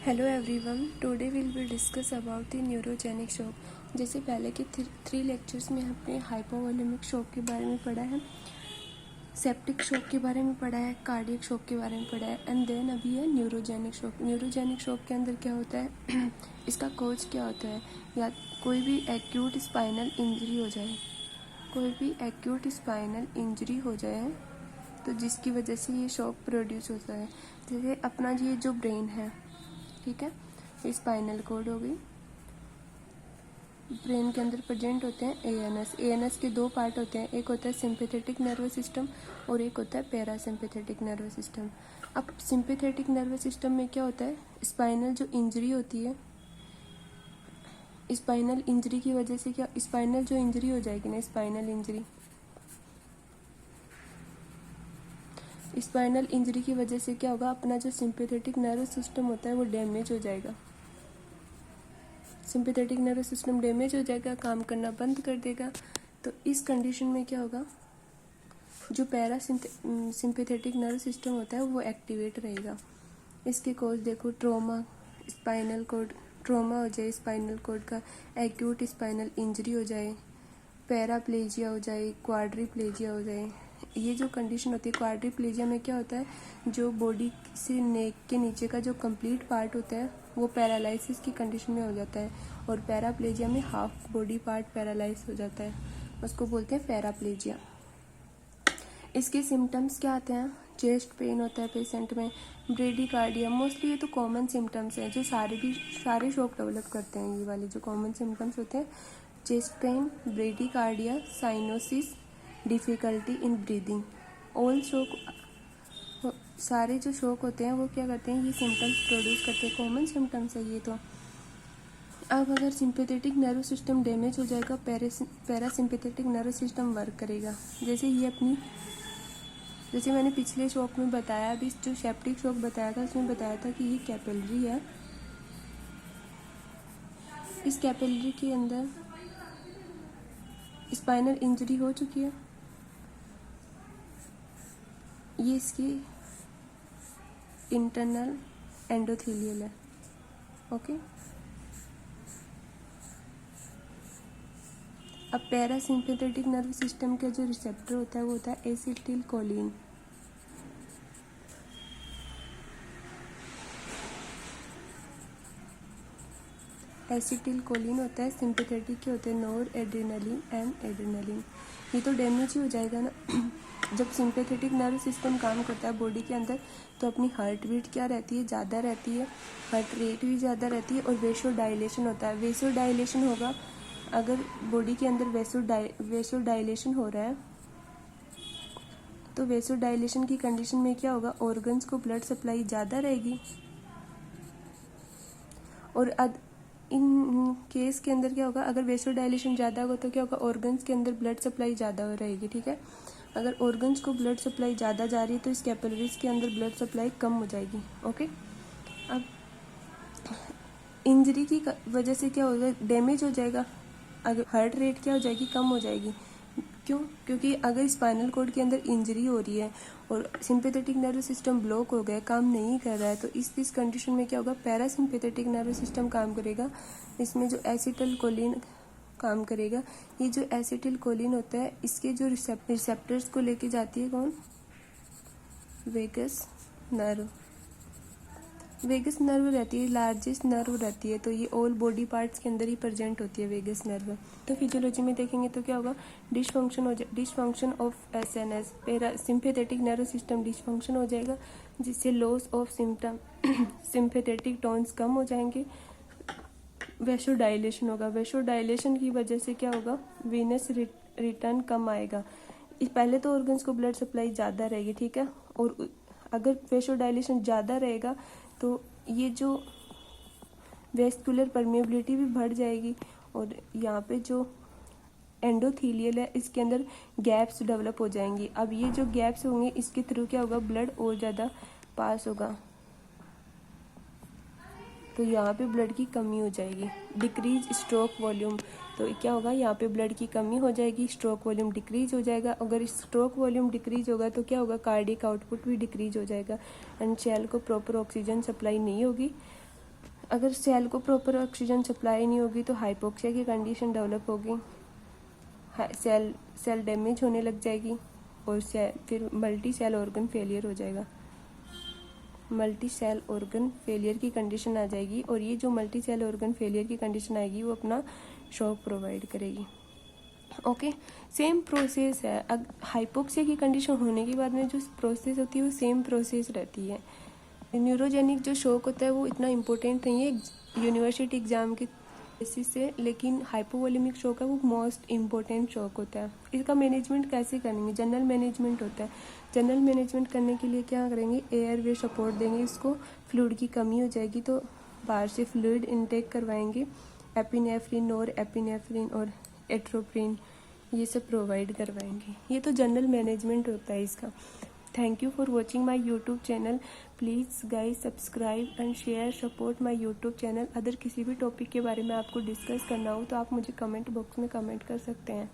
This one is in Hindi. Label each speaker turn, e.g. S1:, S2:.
S1: Hello everyone, today will be discuss about the neurogenic shock. जैसे पहले के थ्री लेक्चर्स में हमने हाइपोवोलेमिक शॉक के बारे में पढ़ा है, सेप्टिक शॉक के बारे में पढ़ा है, कार्डियक शॉक के बारे में पढ़ा है, एंड देन अभी है न्यूरोजेनिक शॉक। न्यूरोजेनिक शॉक के अंदर क्या होता है इसका कोज क्या होता है, या कोई भी एक्यूट स्पाइनल इंजरी हो जाए, कोई भी एक्यूट स्पाइनल इंजरी हो जाए तो जिसकी वजह से ये शॉक प्रोड्यूस होता है। जैसे अपना ये जो ब्रेन है, ठीक है, ये स्पाइनल कोड हो गई, ब्रेन के अंदर प्रेजेंट होते हैं एएनएस। एएनएस के दो पार्ट होते हैं, एक होता है सिंपैथेटिक नर्वस सिस्टम और एक होता है पैरासिम्पैथेटिक नर्वस सिस्टम। अब सिंपैथेटिक नर्वस सिस्टम में क्या होता है, स्पाइनल जो इंजरी होती है, स्पाइनल इंजरी की वजह से क्या, स्पाइनल जो इंजरी हो जाएगी ना, स्पाइनल इंजरी की वजह से क्या होगा, अपना जो सिंपैथेटिक नर्वस सिस्टम होता है वो डैमेज हो जाएगा। सिंपैथेटिक नर्वस सिस्टम डैमेज हो जाएगा, काम करना बंद कर देगा। तो इस कंडीशन में क्या होगा, जो सिंपैथेटिक नर्वस सिस्टम होता है वो एक्टिवेट रहेगा। इसके कॉज देखो, ट्रॉमा, स्पाइनल कॉर्ड ट्रॉमा हो जाए, स्पाइनल कॉर्ड का एक्यूट स्पाइनल इंजरी हो जाए, पैराप्लेजिया हो जाए, क्वाड्रीप्लेजिया हो जाए। ये जो कंडीशन होती है क्वाड्रीप्लेजिया में क्या होता है, जो बॉडी से नेक के नीचे का जो कंप्लीट पार्ट होता है वो पैरालिसिस की कंडीशन में हो जाता है, और पैराप्लेजिया में हाफ बॉडी पार्ट पैरालाइज हो जाता है, उसको बोलते हैं पैराप्लेजिया। इसके सिम्टम्स क्या आते हैं, चेस्ट पेन होता है पेशेंट में, ब्रेडिकार्डिया, मोस्टली ये तो कॉमन सिम्टम्स हैं जो सारे शॉक डेवलप करते हैं। ये वाले जो कॉमन सिम्टम्स होते हैं, chest pain, bradycardia, cyanosis, difficulty in breathing, all shock, सारे जो शॉक होते हैं वो क्या करते हैं, ये सिम्टम्स प्रोड्यूस करते हैं, कॉमन सिम्टम्स है ये तो। अब अगर सिंपैथेटिक नर्व सिस्टम डैमेज हो जाएगा, पैरासिम्पैथेटिक नर्व सिस्टम वर्क करेगा। जैसे मैंने पिछले शॉक में बताया, अभी जो सेप्टिक शॉक बताया था उसमें बताया था कि ये कैपिलरी है, इस कैपिलरी के अंदर स्पाइनल इंजरी हो चुकी है, ये इसकी इंटरनल एंडोथेलियल है, ओके। अब पैरासिम्पैथेटिक नर्व सिस्टम का जो रिसेप्टर होता है वो होता है एसिटिल कोलिन। एसिटिल कोलिन होता है, सिंपैथेटिक के होते हैं नोर एड्रेनलिन एंड एड्रेनलिन। ये तो डैमेज ही हो जाएगा ना जब सिंपैथेटिक नर्व सिस्टम काम करता है बॉडी के अंदर तो अपनी हार्ट बीट क्या रहती है, ज़्यादा रहती है, हार्ट रेट भी ज़्यादा रहती है, और वेसो डायलेशन होता है। वेसो डायलेशन होगा, अगर बॉडी के अंदर वेसो डायलेशन हो रहा है तो वेसो डायलेशन की कंडीशन में क्या होगा, ऑर्गन्स को ब्लड सप्लाई ज़्यादा रहेगी, और इन केस के अंदर क्या होगा, अगर वेसो डायलेशन ज़्यादा होगा तो क्या होगा, ऑर्गन्स के अंदर ब्लड सप्लाई ज़्यादा रहेगी, ठीक है। अगर ऑर्गन्स को ब्लड सप्लाई ज़्यादा जा रही है तो इस कैपिलरीज के अंदर ब्लड सप्लाई कम हो जाएगी, ओके। अब इंजरी की वजह से क्या होगा, डैमेज हो जाएगा, अगर हार्ट रेट क्या हो जाएगी, कम हो जाएगी। क्यों? क्योंकि अगर स्पाइनल कॉर्ड के अंदर इंजरी हो रही है और सिंपैथेटिक नर्व सिस्टम ब्लॉक हो गया, काम नहीं कर रहा है, तो इस कंडीशन में क्या होगा, पैरासिम्पैथेटिक नर्व सिस्टम काम करेगा, इसमें जो एसिटिल कोलिन काम करेगा। ये जो एसिटिल कोलिन होता है इसके जो रिसेप्टर्स को लेके जाती है कौन, वेगस नर्व। वेगस नर्व रहती है, लार्जेस्ट नर्व रहती है, तो ये ऑल बॉडी पार्ट्स के अंदर ही प्रेजेंट होती है वेगस नर्व। तो फिजियोलॉजी में देखेंगे तो क्या होगा, dysfunction of SNS, sympathetic nerve system dysfunction हो जाएगा, जिससे लॉस ऑफ सिंपैथेटिक टोन्स कम हो जाएंगे, वेसो डायलेशन होगा, वेसो डायलेशन की वजह से क्या होगा, वीनस रिटर्न कम आएगा। पहले तो ऑर्गन्स को ब्लड सप्लाई ज़्यादा रहेगी, ठीक है, और अगर वेसो डायलेशन ज़्यादा रहेगा तो ये जो वेस्कुलर परमेबिलिटी भी बढ़ जाएगी, और यहाँ पे जो एंडोथीलियल है इसके अंदर गैप्स डेवलप हो जाएंगी। अब ये जो गैप्स होंगे इसके थ्रू क्या होगा, ब्लड और ज़्यादा पास होगा, तो यहाँ पे ब्लड की कमी हो जाएगी। डिक्रीज स्ट्रोक वॉल्यूम, तो क्या होगा, यहाँ पे ब्लड की कमी हो जाएगी, स्ट्रोक वॉल्यूम डिक्रीज हो जाएगा। अगर स्ट्रोक वॉल्यूम डिक्रीज होगा तो क्या होगा, कार्डियक आउटपुट भी डिक्रीज हो जाएगा, एंड सेल को प्रॉपर ऑक्सीजन सप्लाई नहीं होगी, अगर सेल को प्रॉपर ऑक्सीजन सप्लाई नहीं होगी तो हाइपोक्सिया की कंडीशन डेवलप होगी, सेल डैमेज होने लग जाएगी और फिर मल्टी सेल ऑर्गन फेलियर हो जाएगा, मल्टी सेल ऑर्गन फेलियर की कंडीशन आ जाएगी। और ये जो मल्टी सेल ऑर्गन फेलियर की कंडीशन आएगी वो अपना शॉक प्रोवाइड करेगी। ओके, सेम प्रोसेस है। अब हाइपोक्सिया की कंडीशन होने के बाद में जो प्रोसेस होती है वो सेम प्रोसेस रहती है। न्यूरोजेनिक जो शॉक होता है वो इतना इम्पोर्टेंट नहीं है यूनिवर्सिटी एग्जाम के बेसिस से, लेकिन हाइपोवोलेमिक शॉक है वो मोस्ट इम्पोर्टेंट शॉक होता है। इसका मैनेजमेंट कैसे करेंगे? जनरल मैनेजमेंट होता है। जनरल मैनेजमेंट करने के लिए क्या करेंगे? एयर वे सपोर्ट देंगे इसको, फ्लूइड की कमी हो जाएगी तो बाहर से फ्लूइड इनटेक करवाएंगे, एपिनेफ्रिन और एट्रोप्रिन ये सब प्रोवाइड करवाएंगे। ये तो जनरल मैनेजमेंट होता है इसका। Thank you for watching my YouTube channel. Please guys subscribe and share, support my YouTube channel. अगर किसी भी टॉपिक के बारे में आपको डिस्कस करना हो तो आप मुझे कमेंट बॉक्स में कमेंट कर सकते हैं।